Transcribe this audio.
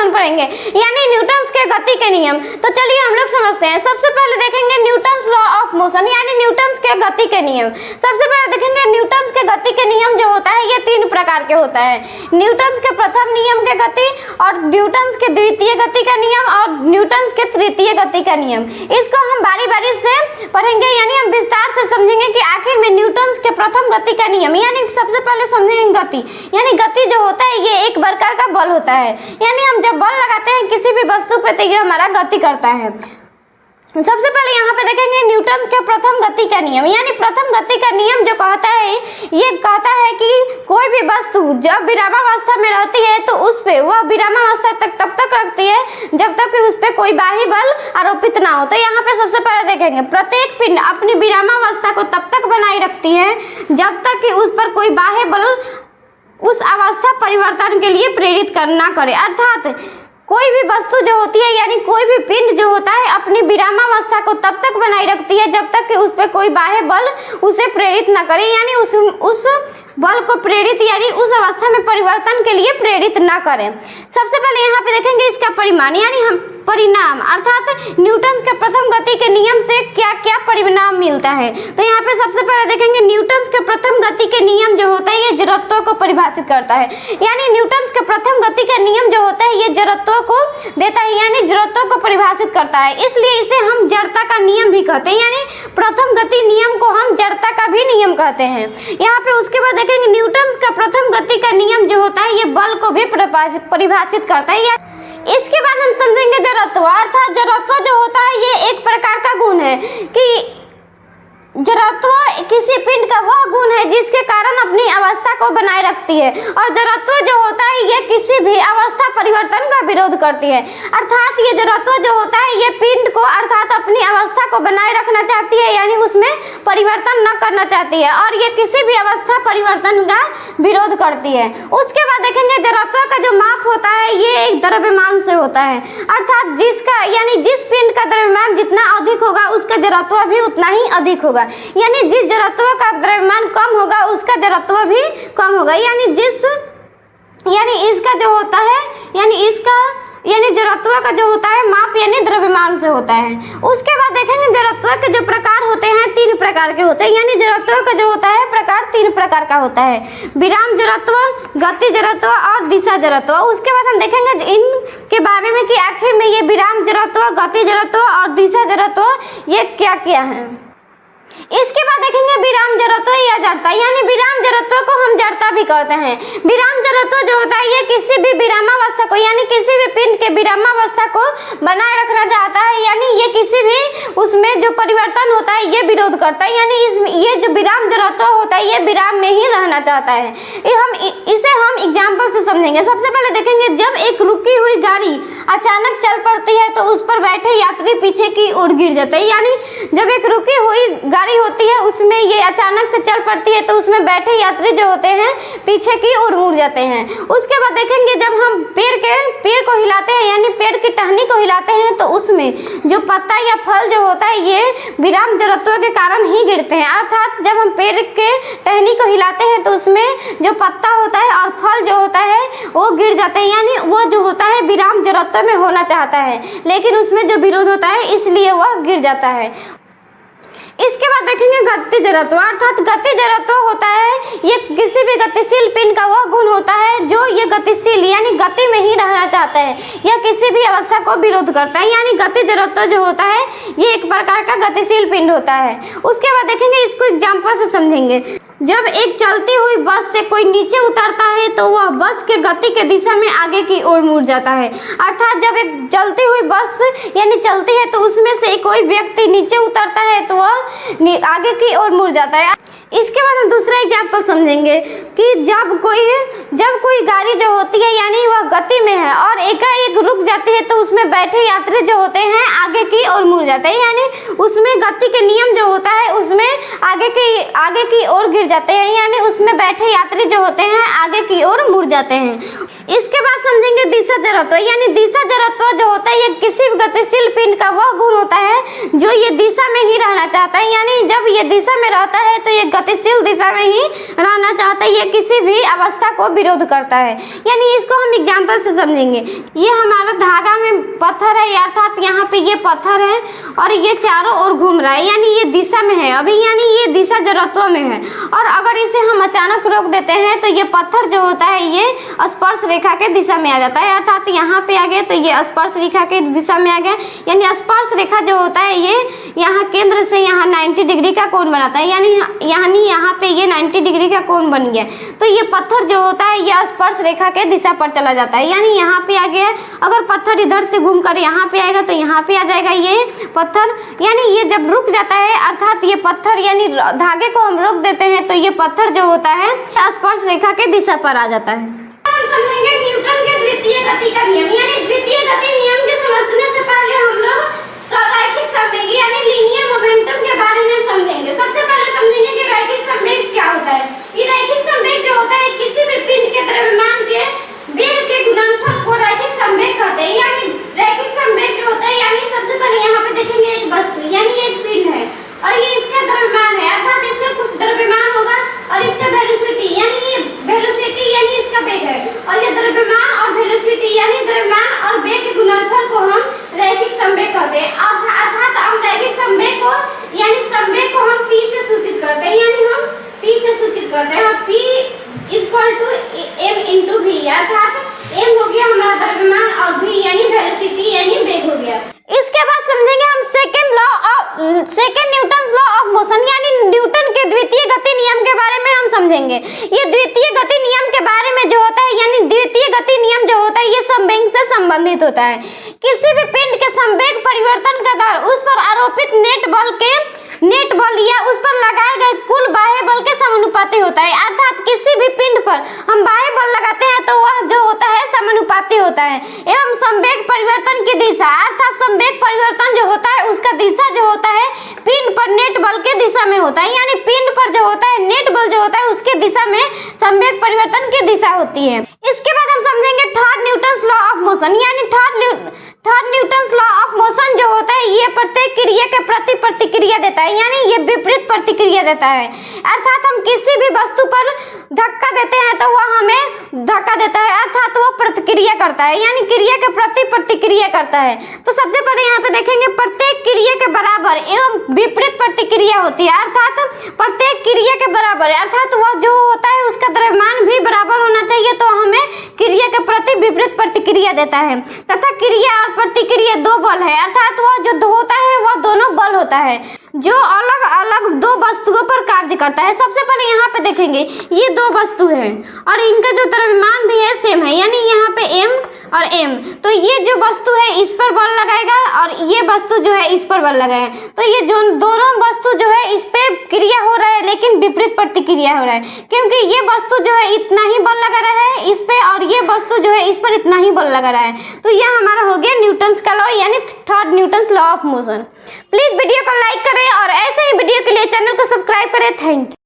Motion पढ़ेंगे, यानी Newton's के गति के नियम। तो चलिए हम लोग समझते हैं। सबसे पहले देखेंगे न्यूटन्स लॉ ऑफ मोशन, यानी न्यूटन्स के गति के नियम। सबसे पहले देखेंगे न्यूटन्स के गति के नियम जो होता है ये 3 प्रकार के होता है। न्यूटन्स के प्रथम नियम के गति, और न्यूटन्स के द्वितीय गति का नियम, और न्यूटन्स के तृतीय गति का नियम। इसको हम बारी बारी से पढ़ेंगे, यानी हम विस्तार से समझेंगे कि आखिर में न्यूटन्स के प्रथम गति का नियम, यानी सबसे पहले समझेंगे गति। यानी गति जो होता है ये एक प्रकार का बल होता है, यानी हम जब बल लगाते हैं किसी भी वस्तु पे तो ये हमारा गति करता है। सबसे पहले यहाँ पे देखेंगे न्यूटन्स के प्रथम गति का नियम, यानी प्रथम गति का नियम जो कहता है ये कहता है कि कोई भी वस्तु जब विरामावस्था में रहती है तो उस पे वह विरामावस्था तब तक रखती है जब तक कि उस पे कोई बाह्य बल आरोपित ना हो। तो यहाँ पे सबसे पहले देखेंगे प्रत्येक पिंड अपनी विरामावस्था को तब तक बनाए रखती है जब तक कि उस पर कोई बाह्य बल उस अवस्था परिवर्तन के लिए प्रेरित ना करे। अर्थात कोई भी वस्तु जो होती है, यानी कोई भी पिंड जो होता है अपनी विरामावस्था को तब तक बनाए रखती है जब तक कि उस पर कोई बाह्य बल उसे प्रेरित न करे, यानी उस बल को प्रेरित यानी उस अवस्था में परिवर्तन के लिए प्रेरित न करें। सबसे पहले यहाँ पे देखेंगे इसका परिमाण, यानी हम परिणाम, अर्थात न्यूटन्स के प्रथम गति के नियम से क्या क्या परिणाम मिलता है। तो यहाँ पे सबसे पहले देखेंगे न्यूटन्स के प्रथम गति के नियम जो होता है ये जड़त्व को परिभाषित करता है, यानी न्यूटन्स के प्रथम गति का नियम जो होता है ये जड़त्व को देता है, यानी जड़त्व को परिभाषित करता है, इसलिए इसे हम जड़ता का नियम भी कहते हैं, यानी प्रथम गति नियम को हम जड़ता का भी नियम कहते हैं। यहाँ पे उसके बाद देखेंगे न्यूटन्स का प्रथम गति का नियम जो होता है ये बल को भी परिभाषित करता है। इसके बाद हम समझेंगे जड़त्व, अर्थात जड़त्व जो होता है ये एक प्रकार का गुण है कि जड़त्व किसी पिंड का वह गुण है जिसके कारण अपनी अवस्था को बनाए रखती है, और जड़त्व जो होता है ये किसी भी अवस्था परिवर्तन का विरोध करती है। अर्थात ये जड़त्व जो होता है ये पिंड को अर्थात अपनी अवस्था को बनाए रखना चाहती है, यानी उसमें परिवर्तन न करना चाहती है, और ये किसी भी अवस्था परिवर्तन का विरोध करती है। उसके बाद देखेंगे जड़त्व का जो माप होता है ये एक द्रव्यमान से होता है, अर्थात जिसका यानी जिस पिंड का द्रव्यमान जितना अधिक होगा उसका जड़त्व भी उतना ही अधिक होगा, यानी जिस जड़त्व का द्रव्यमान कम होगा उसका जड़त्व भी कम होगा, यानी इसका जो होता है यानी जड़त्व का जो होता है माप यानी द्रव्यमान से होता है। उसके बाद देखेंगे जड़त्व के जो प्रकार होते हैं 3 प्रकार के होते हैं, यानी जड़त्व का जो होता है प्रकार 3 प्रकार का होता है, विराम जड़त्व, गति जड़त्व और दिशा जड़त्व। उसके बाद हम देखेंगे इनके बारे में कि आखिर में ये विराम जड़त्व, गति जड़त्व और दिशा जड़त्व ये क्या क्या है। इसके बाद देखेंगे विराम जड़त्व या जड़ता, यानी विराम जड़त्व को हम जड़ता भी कहते हैं। विराम जड़त्व जो होता है ये किसी भी विरामावस्था को यानी किसी भी पिंड के विरामावस्था को बनाए रखना चाहता है, यानी ये किसी भी उसमें जो परिवर्तन होता है ये विरोध करता है, यानी ये जो विराम जड़त्व होता है ये विराम में ही रहना चाहता है। इसे हम एग्जाम्पल से समझेंगे। सबसे पहले देखेंगे जब एक रुकी हुई गाड़ी अचानक चल पड़ती है तो उस पर बैठे यात्री पीछे की ओर गिर जाते हैं, यानी जब एक रुकी हुई गाड़ी होती है उसमें ये अचानक से चल पड़ती है तो उसमें बैठे यात्री जो होते हैं पीछे की ओर मुड़ जाते हैं। उसके बाद देखेंगे जब हम पेड़ को हिलाते हैं यानी पेड़ की टहनी को हिलाते हैं तो उसमें जो पत्ता या फल जो होता है ये विराम जड़त्व के कारण ही गिरते हैं, अर्थात जब हम पेड़ के टहनी को हिलाते हैं तो उसमें जो पत्ता होता है और फल जो होता है वो गिर जाते हैं, यानी वो जो होता है विराम जड़त्व में होना चाहता है लेकिन उसमें जो विरोध होता है इसलिए वह गिर जाता है। इसके बाद देखेंगे गति जड़त्व, अर्थात गति जड़त्व होता है ये किसी भी गतिशील पिंड का वह गुण होता है जो ये गतिशील यानी गति में ही रहना चाहता है या किसी भी अवस्था को विरोध करता है, यानी गति जड़त्व जो होता है ये एक प्रकार का गतिशील पिंड होता है। उसके बाद देखेंगे इसको एग्जाम्पल से समझेंगे। जब एक चलती हुई बस से कोई नीचे उतरता है तो वह बस के गति के दिशा में आगे की ओर मुड़ जाता है, अर्थात जब एक चलती हुई बस यानी चलती है तो उसमें से कोई व्यक्ति नीचे उतरता है तो वह आगे की ओर मुड़ जाता है। इसके बाद हम दूसरा एग्जाम्पल समझेंगे कि जब कोई गाड़ी जो होती है यानी वह गति में है और एकाएक रुक जाती है तो उसमें बैठे यात्री जो होते हैं आगे की ओर मुड़ जाते हैं, यानी उसमें गति के नियम जो होता है उसमें आगे की ओर गिर जाते हैं, यानी उसमें बैठे यात्री जो होते हैं आगे की ओर मुड़ जाते हैं। इसके बाद समझेंगे दिशा जड़त्व, यानी दिशा जड़त्व जो होता है ये किसी भी गतिशील पिंड का वह गुण होता है जो ये दिशा में ही रहना चाहता है, यानी जब ये दिशा में रहता है तो ये गतिशील दिशा में ही रहना चाहता है, ये किसी भी अवस्था को विरोध करता है। यानी इसको हम एग्जाम्पल से समझेंगे। ये हमारा धागा में पत्थर है, अर्थात यहाँ पे ये पत्थर है और ये चारों ओर घूम रहा है, यानी ये दिशा में है अभी, यानी ये दिशा जड़त्व में है। और अगर इसे हम अचानक रोक देते हैं तो ये पत्थर जो होता है ये स्पर्श रेखा के दिशा में आ जाता है, अर्थात यहाँ पे आ गए तो ये स्पर्श रेखा के दिशा में आ गया। यानी स्पर्श रेखा जो होता है ये यहाँ केंद्र से यहाँ 90 डिग्री का कोण बनाता है, यानी यहाँ पे ये 90 डिग्री का कोण बन गया। तो ये पत्थर जो होता है ये स्पर्श रेखा के दिशा पर चला जाता है, यानी यहाँ पे आ गया। अगर पत्थर इधर से घूमकर यहाँ पे आएगा तो यहाँ पे आ जाएगा ये पत्थर, यानी ये जब रुक जाता है, अर्थात ये पत्थर यानी धागे को हम रोक देते हैं तो ये पत्थर जो होता है स्पर्श रेखा के दिशा पर आ जाता है। हम समझेंगे न्यूटन के द्वितीय गति का नियम, यानी द्वितीय गति नियम के समझने से पहले हम लोग रैखिक संवेग यानी लीनियर मोमेंटम के बारे में समझेंगे। सबसे पहले समझेंगे कि रैखिक संवेग क्या होता है। ये रैखिक संवेग जो होता है किसी भी पिंड के द्रव्यमान के वेग के गुणनफल को रैखिक संवेग कहते हैं। यानी रैखिक संवेग जो होता है, यानी सबसे पहले यहाँ पे देखेंगे एक वस्तु यानी एक पिंड है और ये इसका द्रव्यमान है, अर्थात इसका कुछ द्रव्यमान होगा और इसका वेलोसिटी यानी ये वेलोसिटी यानी इसका वेग है, और ये द्रव्यमान और वेलोसिटी यानी द्रव्यमान और वेग के गुणनफल को हम रैखिक संवेग कहते हैं। अर्थात हम रैखिक संवेग को यानी संवेग को हम P से सूचित करते हैं, यानी हम P से सूचित करते हैं। P = m × v, अर्थात m हो गया हमारा द्रव्यमान और v यानी वेलोसिटी यानी वेग हो गया। इसके बाद समझेंगे हम second Newton's law of motion, यानी न्यूटन के द्वितीय गति नियम के बारे में हम समझेंगे। ये द्वितीय गति नियम के बारे में जो होता है, यानी द्वितीय गति नियम जो होता है ये संवेग से संबंधित होता है। किसी भी पिंड के संवेग परिवर्तन का दर उस पर आरोपित नेट बल या उस पर लगाए गए कुल बाह्य बल के समानुपाती होता है। अर्थात किसी भी पिंड पर हम बाह्य बल लगाते हैं तो वह जो होता है समानुपाती होता है। एवं संवेग परिवर्तन की दिशा, अर्थात संवेग परिवर्तन जो होता है उसका दिशा जो होता है पिंड पर नेट बल के दिशा में होता है, यानी पिंड पर जो होता है नेट बल जो होता है उसके दिशा में संवेग परिवर्तन की दिशा होती है। इसके बाद हम समझेंगे third Newton's law of motion, यानी third Newton's law of motion जो होता है ये प्रत्येक क्रिया के प्रति प्रतिक्रिया देता है, यानी ये विपरीत प्रतिक्रिया देता है। अर्थात हम किसी भी वस्तु पर धक्का देते हैं तो वह हमें धक्का देता है, अर्थात वो प्रतिक्रिया करता है, यानी क्रिया के प्रति प्रतिक्रिया करता है। तो सबसे पहले यहाँ पे देखेंगे प्रत्येक क्रिया के बराबर एवं विपरीत प्रतिक्रिया होती है, अर्थात प्रत्येक क्रिया के बराबर, अर्थात वह जो होता है उसका द्रव्यमान भी बराबर होना चाहिए तो हमें क्रिया के प्रति विपरीत प्रतिक्रिया देता है। तथा क्रिया और प्रतिक्रिया दो बल है, अर्थात वह जो होता है वह दोनों बल होता है जो अलग अलग दो वस्तुओं पर कार्य करता है। सबसे पहले यहाँ पे देखेंगे ये दो वस्तु है और इनका जो द्रव्यमान भी है सेम है, यानी यहाँ पे m और m, तो ये जो वस्तु है इस पर बल लगाएगा और ये वस्तु जो है इस पर बल लगाएगा। तो ये जो दोनों वस्तु जो है इस पे क्रिया हो रहा है लेकिन विपरीत प्रतिक्रिया हो रहा है, क्योंकि ये वस्तु जो है इतना ही बल लगा रहा है इस पे और ये वस्तु जो है इस पर इतना ही बल लगा रहा है। तो यह हमारा हो गया न्यूटन्स का लॉ, यानी third Newton's law of motion. Please video को लाइक करें और ऐसे ही वीडियो के लिए चैनल को सब्सक्राइब करें। Thank you.